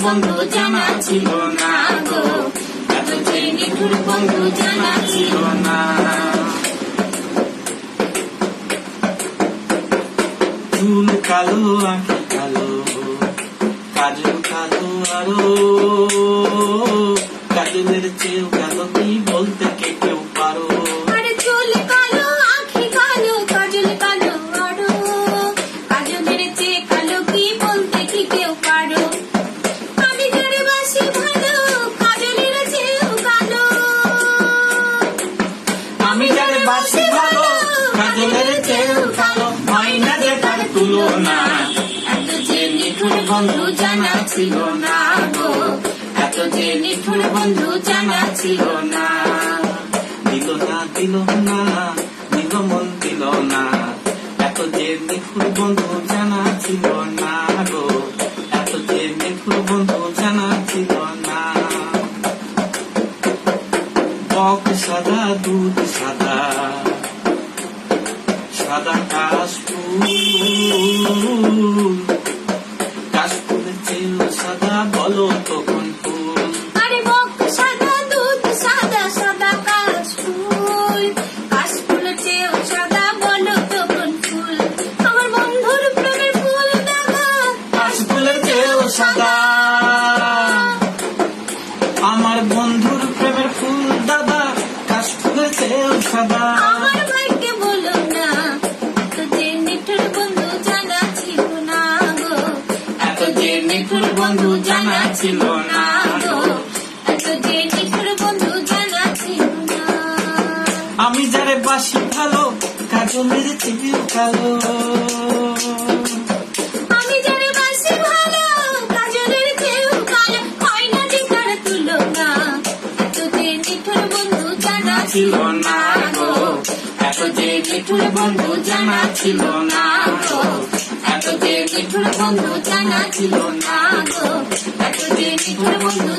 বন্ধু জানা ছিল না গো, এত যে নিঠুর বন্ধু জানা ছিল না। চুল কালো আঁখি কালো, কাজল কালো আরো, কাজলের চেয়েও কালো কি বলতে কে কেউ পারো। আরে চুল কালো আঁখি কালো, কাজল কালো আরো, কাজলের চেয়ে কালো কি বলতে কি কেউ পারো। আমি যারে বাসি ভালো, কাজলের চেয়েও কালো। আমি যারে বাসি ভালো, কাজলের চেয়েও কালো, হয় না যে তার তুলনা। এত যে নিঠুর বন্ধু জানা ছিল না গো, এত যে নিঠুর বন্ধু জানা ছিল না। দিল না দিল না, দিল মন দিল না, এত যে নিঠুর বন্ধু জানা ছিল না গো, এত যে নিঠুর বন্ধু জানা ছিল না। বক সাদা দুধ সাদা, সাদা কাশফুল, কাশফুলের চেয়েও সাদা বলো তো কোন ফুল। আরে বক সাদা দুধ সাদা, সাদা কাশফুল, কাশফুলের চেয়েও সাদা বলো তো কোন ফুল। আমার বন্ধুর প্রেমের ফুল দাদা, কাশফুলের চেয়েও সাদা, আমার বন্ধুর প্রেমের ফুল দাদা, কাশফুলের চেয়েও সাদা। আমার ভাইকে বলো না, এত যে নিঠুর বন্ধু জানা ছিল না গো, এত যে নিঠুর বন্ধু জানা ছিল না গো, এত যে নিঠুর বন্ধু জানা ছিল না। আমি যারে বাসি ভালো, কাজলের চেয়েও কালো। আমি যারে বাসি ভালো, কাজলের চেয়েও কালো, হয় না যে তার তুলনা। এত যে নিঠুর বন্ধু জানা ছিল না গো, এত যে নিঠুর বন্ধু জানা ছিল না গো, এত যে নিঠুর বন্ধু জানা ছিল না গো, এত যে নিঠুর বন্ধু